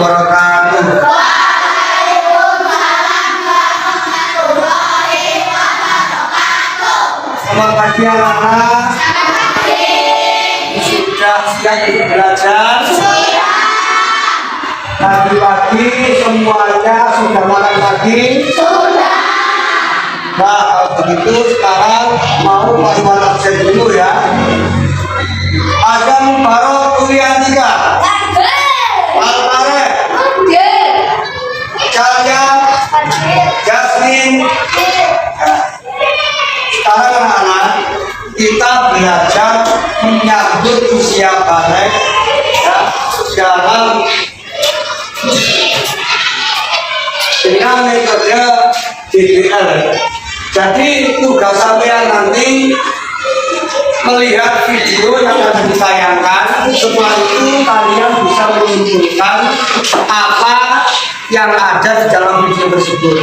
wabarakatuh. Selamat pagi anak-anak. Sudah siap untuk belajar? Pagi-pagi semuanya sudah makan pagi? Sudah. Nah, kalau begitu sekarang mau pasukan absen dulu ya. Azam Barok kuliah 3. Al-Aref. Kalian Jasmine. Sekarang anak-anak kita belajar menyambut usia balik ya, dalam dengan metode DBL. Jadi tugas sampean nanti melihat video yang akan ditayangkan. Setelah itu kalian bisa menyimpulkan apa yang ada di dalam video tersebut.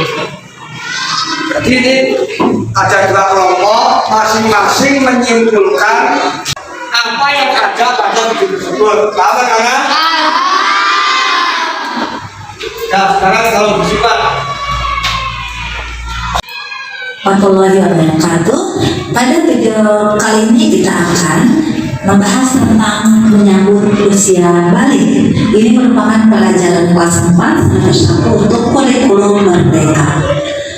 Jadi ini ada 2 kelompok, masing-masing menyimpulkan apa yang ada pada video tersebut. Paham kan? Nah, sekarang kalau bersifat warahmatullahi wabarakatuh. Pada video kali ini kita akan membahas tentang menyambut usia balik. Ini merupakan pelajaran kelas 4 semester 1 untuk kurikulum merdeka.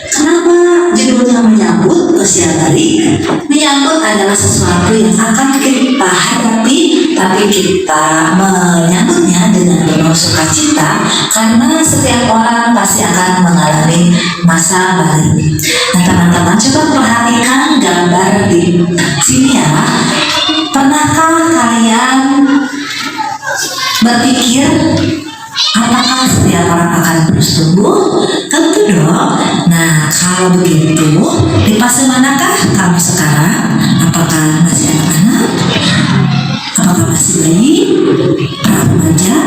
Kenapa judulnya menyambut usia balik? Menyambut adalah sesuatu yang akan kita hadapi, tapi kita menyambutnya dengan penuh sukacita karena setiap orang pasti akan mengalami masa balik. Nah, teman-teman coba perhatikan gambar di sini ya. Pernahkah kalian berpikir apakah setiap orang akan terus tumbuh? Tentu dong. Nah, kalau begitu, di fase manakah kamu sekarang? Apakah masih anak-anak? Apakah masih bayi? Remaja?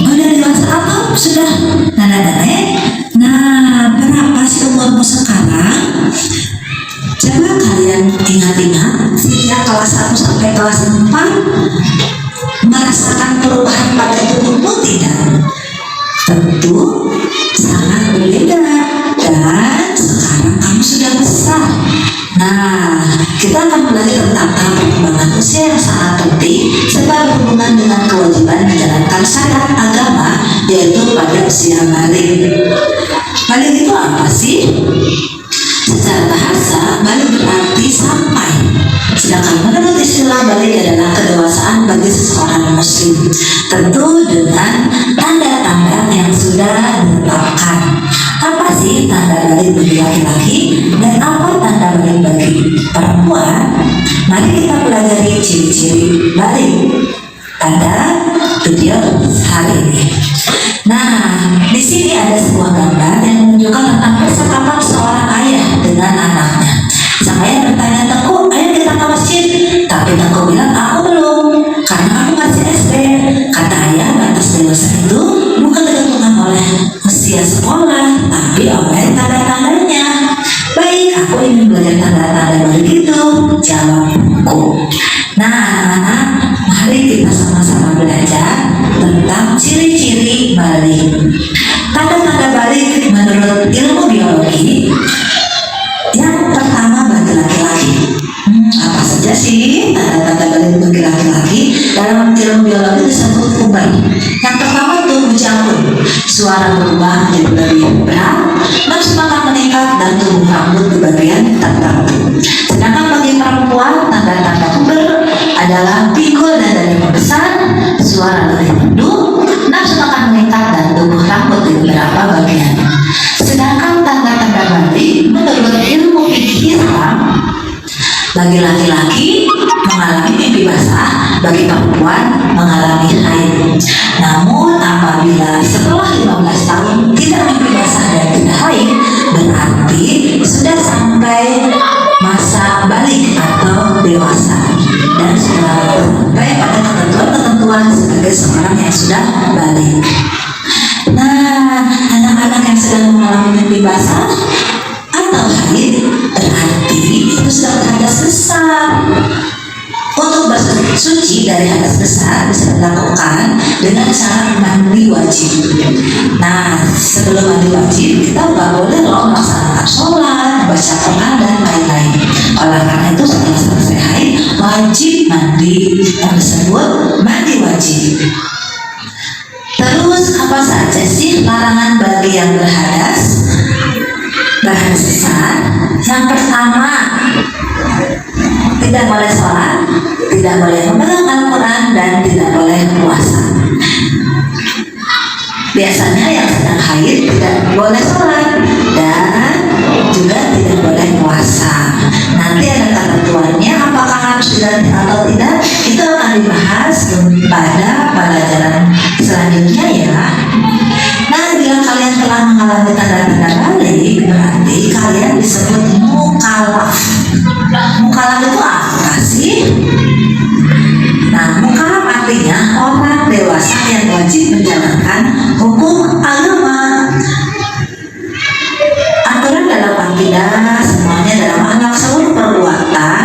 Udah dewasa atau sudah nenek-nenek? Nah, berapa sih umurmu sekarang? Coba kalian ingat-ingat sejak kelas 1 sampai kelas 4 merasakan perubahan pada tubuhmu tidak? Tentu sangat berbeda, dan sekarang kamu sudah besar. Nah, kita akan belajar tentang perkembangan usia yang sangat penting serta berhubungan dengan kewajiban menjalankan syariat agama, yaitu pada usia balik. Balik itu apa sih? Secara bahasa, balik berarti sampai. Sedangkan menurut istilah balik adalah kedewasaan bagi seseorang muslim, tentu dengan tanda-tanda yang sudah ditetapkan. Apa sih tanda balik bagi laki-laki dan apa tanda balik bagi perempuan? Mari kita pelajari ciri-ciri balik pada video hari ini. Nah, di sini ada sebuah gambar yang menunjukkan tentang percakapan seorang ayah dengan anaknya. Sang ayah bertanya, "Tengku, ayo kita ke masjid." Tapi Tengku bilang, "Aku belum, karena aku masih SD." Kata ayah, batas dewasa itu bukan ditentukan oleh usia sekolah, tapi oleh tanda-tandanya. "Baik, aku ingin belajar tanda-tanda balik itu," jawabku. Nah, anak-anak, mari kita sama-sama belajar tentang ciri-ciri balik. Tanda-tanda balik menurut ilmu biologi. Yang pertama bagi laki-laki. Apa saja sih tanda-tanda balik bagi laki-laki? Dalam ilmu biologi disebut puber. Yang pertama tubuh jambul, suara berubah menjadi lebih berat, nafsu makan meningkat, dan tumbuh rambut di bagian tertentu. Sedangkan bagi perempuan, tanda-tanda puber adalah pikul dan dada membesar, suara lebih merdu, nafsu makan meningkat, dan tumbuh rambut di beberapa bagian. Sedangkan tanda-tanda balik menurut ilmu fikih Islam, bagi laki-laki mengalami mimpi basah, bagi perempuan mengalami haid. Namun apabila setelah 15 tahun tidak mimpi basah dan tidak haid, berarti sudah sampai masa balik atau dewasa dan sudah sampai pada ketentuan-ketentuan sebagai seorang yang sudah balik. Nah, anak-anak yang sedang mengalami mimpi basah atau haid berarti itu sudah berhadas besar. Untuk bersuci dari hadas besar bisa dilakukan dengan cara mandi wajib. Nah, sebelum mandi wajib, kita nggak boleh loh melaksanakan sholat, baca Quran, dan lain-lain. Oleh karena itu, setelah selesai haid, wajib mandi, yang disebut mandi wajib. Terus, apa saja sih larangan bagi yang berhadas? Berhadas besar. Yang pertama, tidak boleh sholat, tidak boleh memegang Al-Quran, dan tidak boleh puasa. Biasanya yang sedang haid tidak boleh sholat dan juga tidak boleh puasa. Nanti ada ketentuannya apakah harus diganti atau tidak, itu akan dibahas pada pelajaran selanjutnya ya. Nah, bila kalian telah mengalami tanda-tanda balik, berarti kalian disebut mukallaf. Mukallaf itu apa sih? Nah, mukallaf artinya orang dewasa yang wajib menjalankan hukum agama. Aturan dalam akidah semuanya dalam akhlak seluruh perbuatan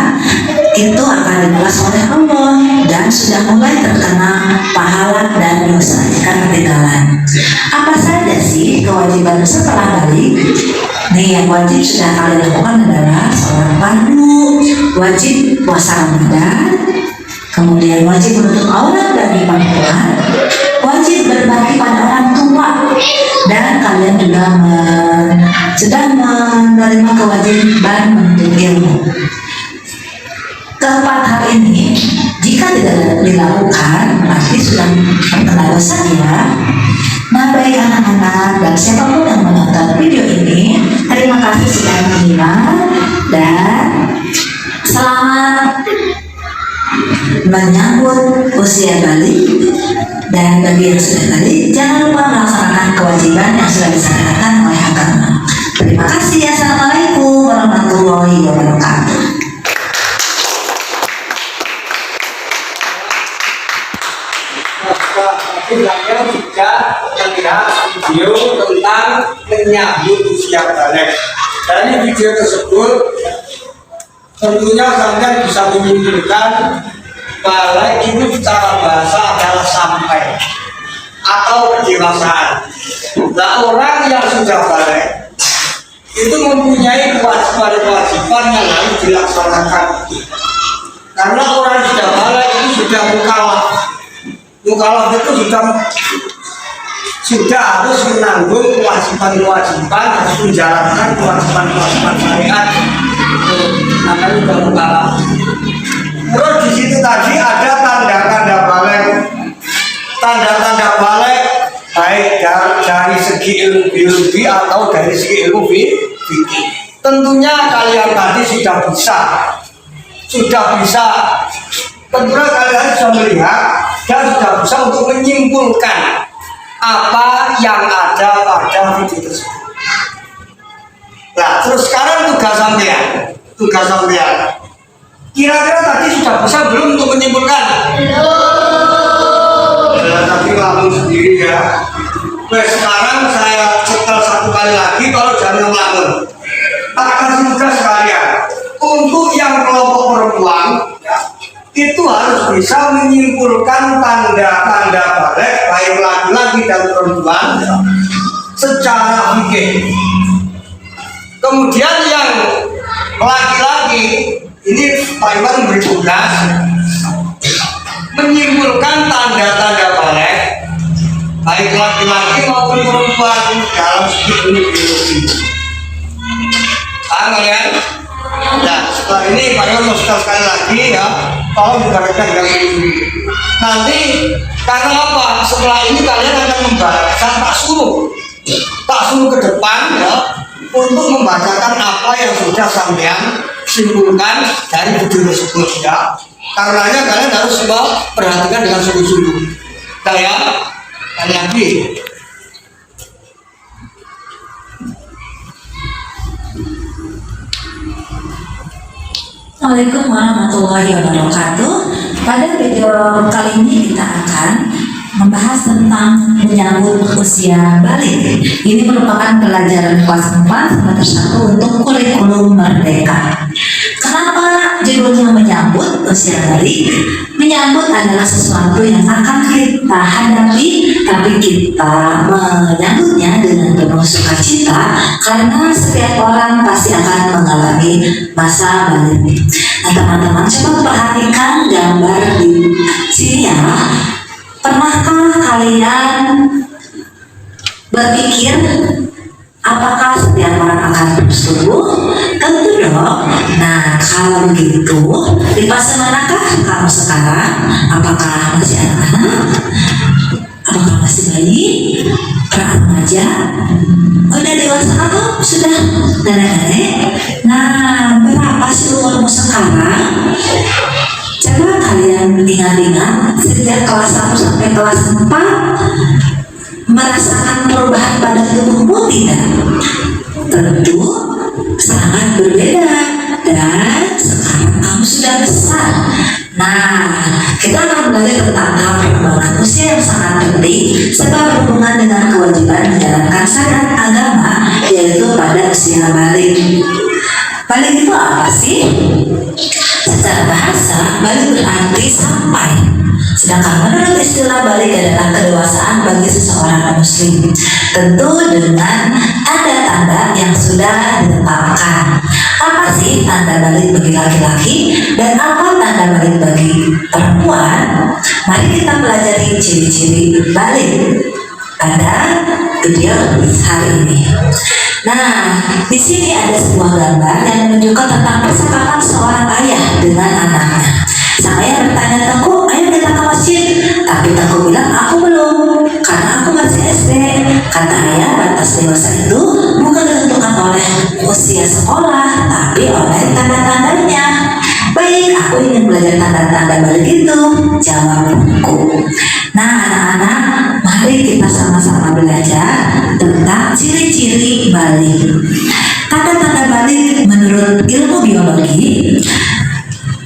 itu akan dibalas oleh Allah dan sudah mulai terkena pahala dan dosa jika ketinggalan. Apa saja sih kewajiban setelah balik? Nih, yang wajib sudah kalian lakukan adalah sholat fardu, wajib puasa Ramadan, kemudian wajib menutup aurat dari perempuan, wajib berbakti pada orang tua, dan kalian juga sedang menerima kewajiban menuntut ilmu. Keempat hal ini jika tidak dilakukan berarti sudah terkena dosa ya. Nah, baik anak-anak dan siapapun yang menonton video ini, terima kasih sudah menyimak dan selamat menyambut usia balik. Dan bagi yang sudah balik, jangan lupa melaksanakan kewajiban yang sudah disyaratkan oleh agama. Terima kasih. Assalamualaikum warahmatullahi wabarakatuh. Saya juga melihat video tentang menyambut usia balik. Dari video tersebut tentunya kalian bisa menyimpulkan balik itu secara bahasa adalah sampai atau kedewasaan. Nah, orang yang sudah balik itu mempunyai kewajiban yang harus dilaksanakan. Karena orang yang sudah balik itu sudah mukallaf. Mukallaf itu sudah harus menanggung kewajiban-kewajiban, harus menjalankan kewajiban-kewajiban syariat. Namanya sudah mukallaf. Terus di situ tadi ada tanda-tanda balik. Tanda-tanda balik baik dari segi ilmu biologi atau dari segi ilmu fikih. Tentunya kalian tadi sudah bisa. Tentunya kalian sudah melihat dan sudah bisa untuk menyimpulkan apa yang ada pada video tersebut. Nah, terus sekarang tugas sampean. Kira-kira tadi sudah bisa belum untuk menyimpulkan? Belum. Ya, tapi ngelamun sendiri ya. Nah, sekarang saya setel satu kali lagi kalau jangan ngelamun. Tak kasih tugas sekalian. Untuk yang kelompok perempuan, ya, itu harus bisa menyimpulkan tanda-tanda balik baik laki-laki dan perempuan ya, secara fikih. Kemudian yang laki-laki ini Pak Iwan memberi tugas menyimpulkan tanda-tanda balik baik laki-laki maupun perempuan dalam segi biologi. Paham kalian? Nah, setelah ini Pak Iwan mau sekali lagi ya, tolong dibacakan dengan ini. Nanti karena apa? Setelah ini kalian akan membaca, tak suruh ke depan ya, untuk membacakan apa yang sudah sampean simpulkan dari video tersebut ya. Karenanya kalian harus perhatikan dengan sungguh-sungguh. Saya lagi. Assalamualaikum warahmatullahi wabarakatuh. Pada video kali ini kita akan membahas tentang menyambut usia balik. Ini merupakan pelajaran kelas 4 semester 1 untuk kurikulum merdeka. Kenapa judul sebelumnya menyambut usia balik, menyambut adalah sesuatu yang akan kita hadapi, tapi kita menyambutnya dengan penuh sukacita karena setiap orang pasti akan mengalami masa balik. Nah teman-teman, coba perhatikan gambar di sini ya. Pernahkah kalian berpikir apakah setiap orang akan terus tumbuh? Tentu dong. Nah, kalau begitu, di fase manakah kamu sekarang? Apakah masih anak-anak? Apakah masih bayi? Remaja? Udah dewasa atau sudah nenek-nenek? Nah, berapa sih umurmu sekarang? Coba kalian ingat-ingat sejak kelas 1 sampai kelas 4 merasakan perubahan pada tubuhmu tidak? Tentu sangat berbeda, dan sekarang kamu sudah besar. Nah, kita akan belajar tentang hal perkembangan usia yang sangat penting sebab berhubungan dengan kewajiban menjalankan syariat agama, yaitu pada usia balik. Balik itu apa sih? Secara bahasa, balik berarti sampai. Sedangkan menurut istilah balik adalah kedewasaan bagi seseorang muslim, tentu dengan tanda-tanda yang sudah ditetapkan. Apa sih tanda balik bagi laki-laki dan apa tanda balik bagi perempuan? Mari kita pelajari ciri-ciri balik pada video hari ini. Nah, di sini ada sebuah gambar yang menunjukkan tentang percakapan seorang ayah dengan anaknya. Sang ayah bertanya, "Tengku, ayo kita ke masjid." Tapi Tengku bilang, "Aku belum, karena aku masih SD." Kata ayah, batas dewasa itu bukan ditentukan oleh usia sekolah, tapi oleh tanda-tandanya. "Baik, aku ingin belajar tanda-tanda balik itu," jawab Tengku. Nah, anak-anak, mari kita sama-sama belajar tentang ciri-ciri balik. Tanda-tanda balik menurut ilmu biologi.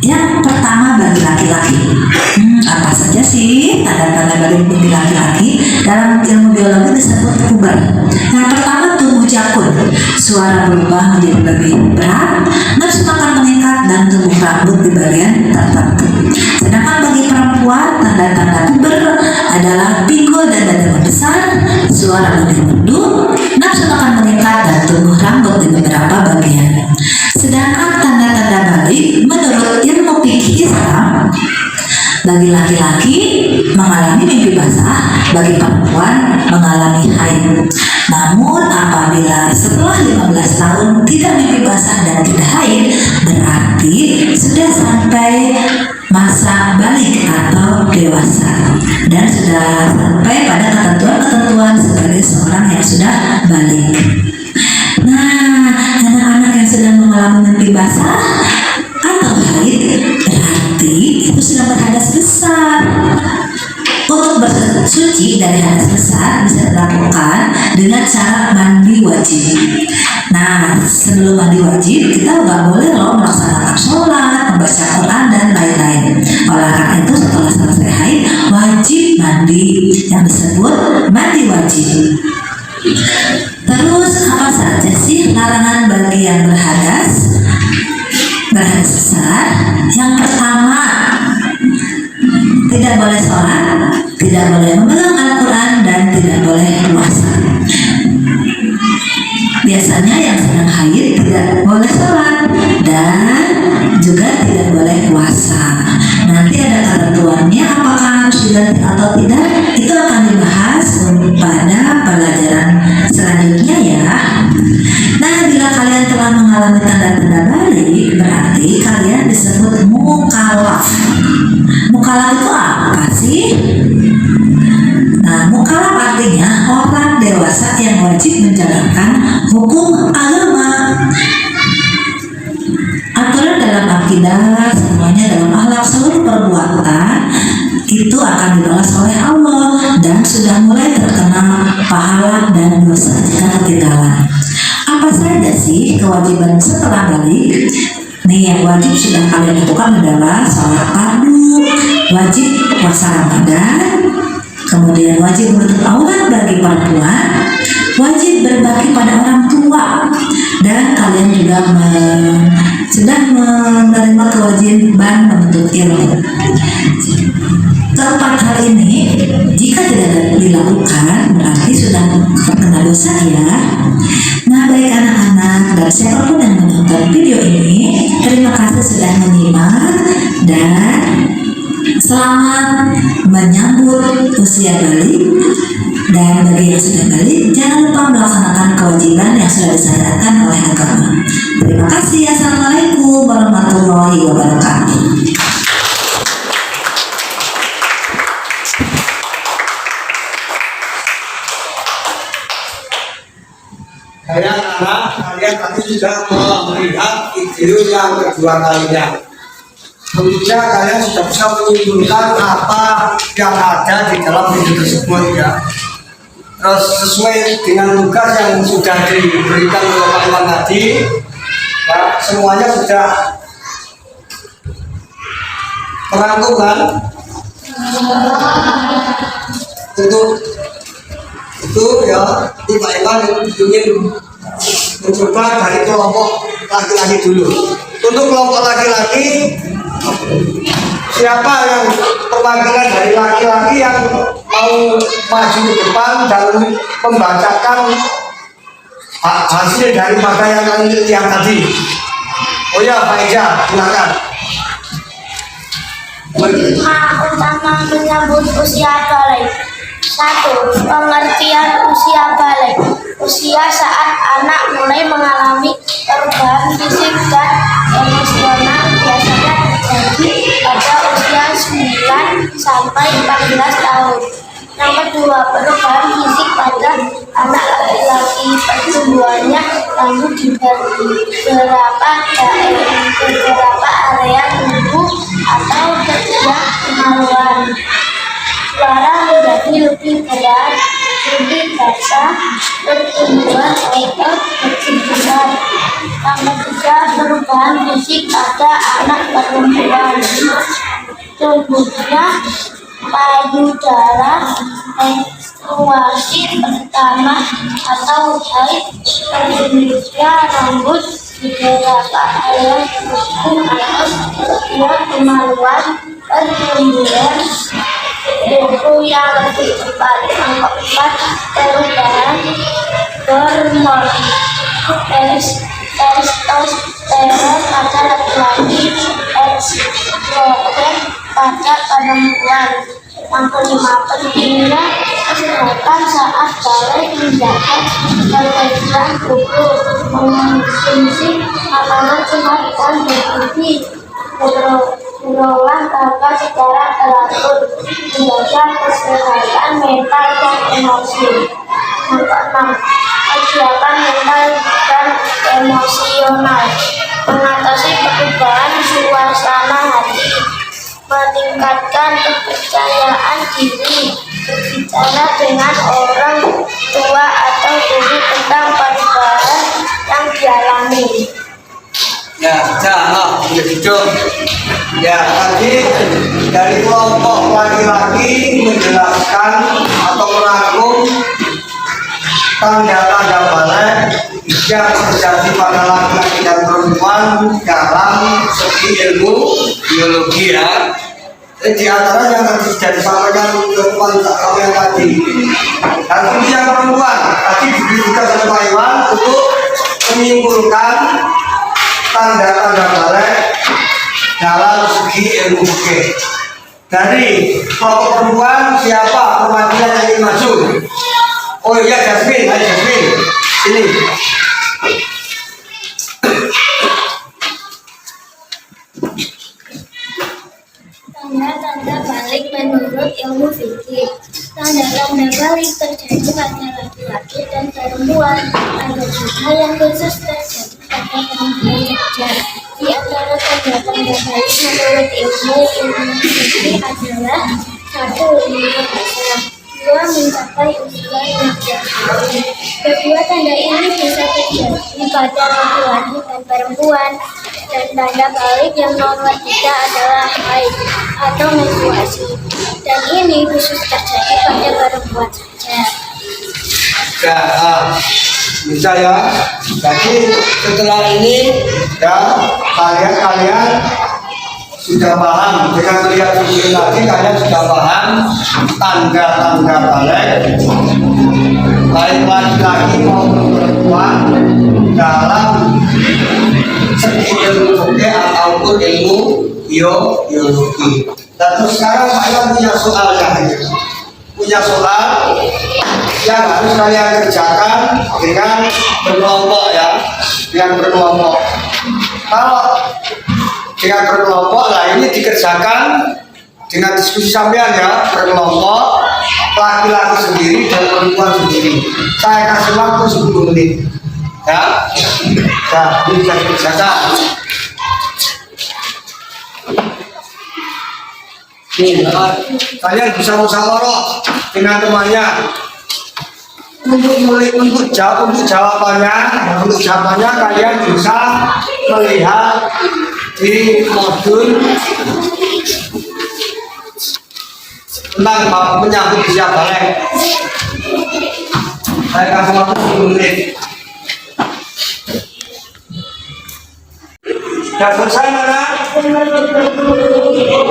Yang pertama bagi laki-laki. Apa saja sih tanda-tanda balik bagi laki-laki? Dalam ilmu biologi disebut puber. Yang pertama tumbuh jakun, suara berubah menjadi lebih berat, nafsu makan meningkat, dan tumbuh rambut di bagian tertentu. Sedangkan bagi perempuan, tanda-tanda puber adalah pinggul dan dada membesar, suara lebih merdu, nafsu makan meningkat, dan tumbuh rambut di beberapa bagian. Sedangkan tanda-tanda balik menurut ilmu fikih Islam, bagi laki-laki mengalami mimpi basah, bagi perempuan mengalami haid. Namun apabila setelah 15 tahun tidak mimpi basah dan tidak haid, berarti sudah sampai masa balik atau dewasa dan sudah sampai pada ketentuan-ketentuan sebagai seorang yang sudah balik. Nah, anak-anak yang sedang mengalami mimpi basah atau haid berarti itu sudah berhadas besar. Untuk bersuci dari hadas besar bisa dilakukan dengan cara mandi wajib. Nah, sebelum mandi wajib kita nggak boleh loh melaksanakan sholat, membaca Quran dan lain-lain. Oleh karena itu setelah selesai haid wajib mandi yang disebut mandi wajib. Terus apa saja sih larangan bagi yang berhadas besar? Yang pertama, tidak boleh sholat, tidak boleh memegang Al-Quran, dan tidak boleh puasa. Biasanya yang sedang haid tidak boleh sholat dan juga tidak boleh puasa. Nanti ada ketentuannya apakah harus diganti atau tidak, itu akan dibahas pada pelajaran selanjutnya ya. Nah, bila kalian telah mengalami tanda-tanda balik, berarti kalian disebut mukallaf. Mukallaf itu apa sih? Nah, mukallaf artinya orang dewasa yang wajib menjalankan hukum agama. Aturan dalam akidah, semuanya dalam akhlak, seluruh perbuatan itu akan dibalas oleh Allah dan sudah mulai terkena pahala dan dosa jika ketinggalan. Apa saja sih kewajiban setelah balik? Nih, yang wajib sudah kalian lakukan adalah sholat fardu, wajib puasa Ramadan, kemudian wajib menutup aurat bagi perempuan, wajib berbakti pada orang tua, dan kalian juga sudah menerima kewajiban menuntut ilmu. Keempat hal ini jika tidak dilakukan berarti sudah terkena dosa ya. Nah baik anak-anak dan siapapun yang menonton video ini, terima kasih sudah menyimak dan selamat menyambut usia balik. Dan bagi yang sudah balik, jangan lupa melaksanakan kewajiban yang sudah disadarkan oleh agama. Terima kasih. Assalamualaikum warahmatullahi wabarakatuh. Anak-anak, kalian tadi sudah melihat video yang kedua kalinya. Tentunya kalian sudah bisa menyimpulkan apa yang ada di dalam video tersebut ya. Terus sesuai dengan tugas yang sudah diberikan oleh Pak Iwan tadi, ya, semuanya sudah terangkum kan? Itu ya, di Pak Iwan ingin mencoba dari kelompok laki-laki dulu. Untuk kelompok laki-laki, siapa yang perwakilan dari laki-laki yang mau maju ke depan dan membacakan hasil dari pakaian yang tadi? Oh ya, Pak Ija, silakan. Hikmah utama menyambut usia balik. 1. Pengertian usia balik. Usia saat anak mulai mengalami perubahan fisik dan emosional biasanya terjadi pada usia 9 sampai 14 tahun. Yang kedua, perubahan fisik pada anak laki-laki pertumbuhannya lambat di beberapa area tubuh atau terjadi kemaluan. Suara menjadi lebih berat, lebih basah, pertumbuhan otot berkegiatan. Yang ketiga, perubahan fisik pada anak perempuan. Tumbuhnya payudara, menstruasi pertama atau haid, tumbuhnya rambut di beberapa area tubuh atau setiap kemaluan, pertumbuhan tubuh yang lebih cepat. Yang keempat, perubahan hormon testosteron pada laki-laki, estrogen pada perempuan. Yang kelima, pentingnya kesehatan saat balik, menjaga kelenturan tubuh, mengonsumsi makanan sehat dan bergizi, berolah raga secara teratur, menjaga kesehatan mental dan emosi. Yang keenam, kesiapan mental dan emosional, mengatasi perubahan suasana hati, meningkatkan kepercayaan diri, berbicara dengan orang tua atau guru tentang perubahan yang dialami. Ya, begitu. Ya, tadi dari kelompok laki-laki menjelaskan atau merangkum tanda-tanda balik yang terjadi pada laki-laki dan perempuan dalam segi ilmu biologi ya. Di antara yang tadi sudah disampaikan perempuan kalian tadi. Dan untuk yang perempuan tadi diberi tugas oleh Pak Iwan untuk menyimpulkan tanda-tanda balik dalam segi ilmu fikih. Dari kelompok perempuan siapa perwakilan yang ingin maju? Oh iya, Jasmine, ayo Jasmine, sini. Tanda-tanda balik menurut ilmu fikih. Tanda-tanda balik terjadi pada laki-laki dan perempuan. Ada juga yang khusus terjadi pada perempuan saja. Di antara tanda-tanda balik menurut ilmu fikih adalah 1. Dewasa, 2. Mencapai usia 16 tahun. Kedua tanda ini bisa terjadi pada laki-laki dan perempuan. Dan tanda balik yang nomor 3 adalah haid atau menstruasi. Dan ini khusus terjadi pada perempuan saja. Ya, Bisa ya. Jadi setelah ini ya kalian sudah paham, dengan melihat video lagi kalian sudah paham tanda-tanda balik baik laki-laki maupun perempuan dalam segi ilmu fikih ataupun ilmu biologi. Dan terus sekarang saya punya soal punya soal yang harus kalian kerjakan dengan berkelompok ya, dengan berkelompok. Kalau dengan berkelompok lah ini dikerjakan dengan diskusi sampean ya, berkelompok, laki-laki sendiri dan perempuan sendiri. Saya kasih waktu 10 menit ya. Nah, ini bisa dikerjakan. Nih, kalian bisa musyawarah dengan temannya untuk jawabannya kalian bisa melihat di modul tentang menyambut usia balik. Saya kasih waktu 10 menit. Sudah selesai mana?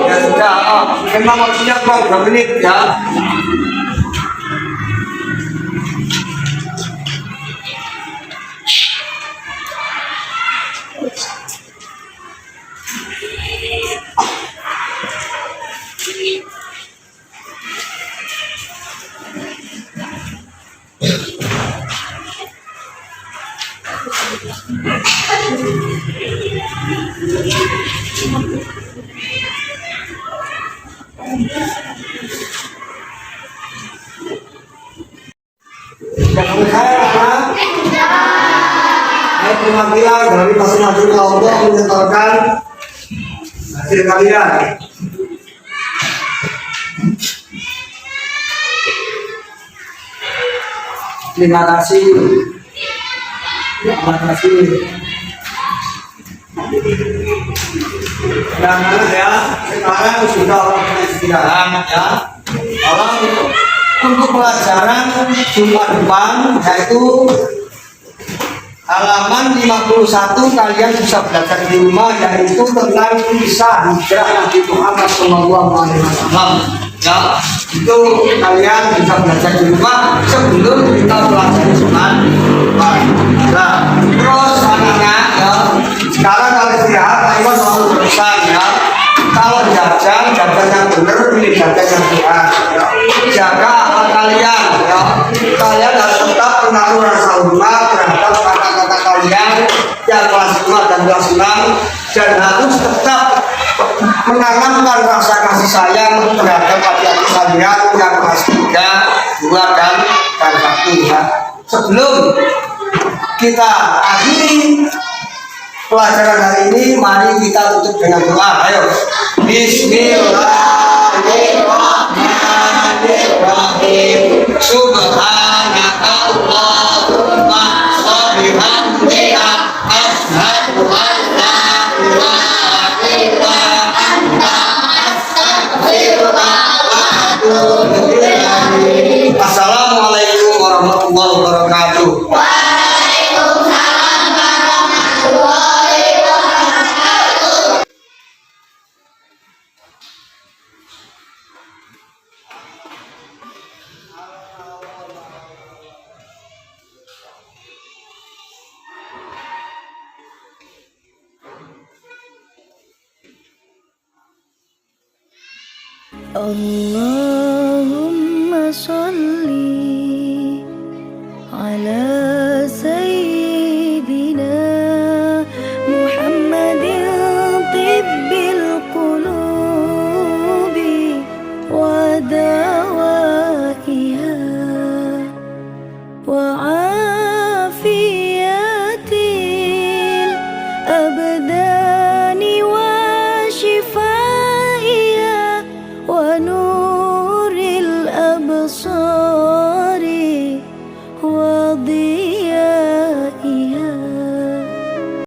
Ya sudah. Memang waktunya kurang 2 menit ya. Perwakilan dari masing-masing kelompok menyetorkan hasil kalian. Terima kasih. Terima kasih. Dan ya, sekarang sudah waktu istirahat ya. Kalau untuk pelajaran Jumat depan yaitu halaman 51 kalian bisa belajar di rumah, yaitu tentang kisah hijrah Nabi Muhammad SAW. Ya, itu kalian bisa belajar di rumah sebelum kita belajar Jumat. Nah, terus anak-anak ya, sekarang kalau istirahat, ayo selalu berusaha ya. Kalau jajan yang benar, pilih jajan yang sehat. Ya. Jaga akal kalian ya. Kalian harus tetap menaruh rasa hormat terhadap kata-kata kalian yang kelas 5 dan kelas 6, dan harus tetap menanamkan rasa kasih sayang terhadap adik-adik kalian yang kelas 3, 2 dan 1 ya. Sebelum kita akhiri pelajaran hari ini, mari kita tutup dengan doa. Ayo. Bismillahirrahmanirrahim. Subhanaka Allahumma wa bihamdika asyhadu an la ilaha illa anta astaghfiruka wa atubu ilaik. Assalamualaikum warahmatullahi wabarakatuh. Allahumma sholli ala sayyidina Muhammadin tibbil qulubi wa dawaiha wa afiyatil abdani wa shifaiha wa nuril absari wa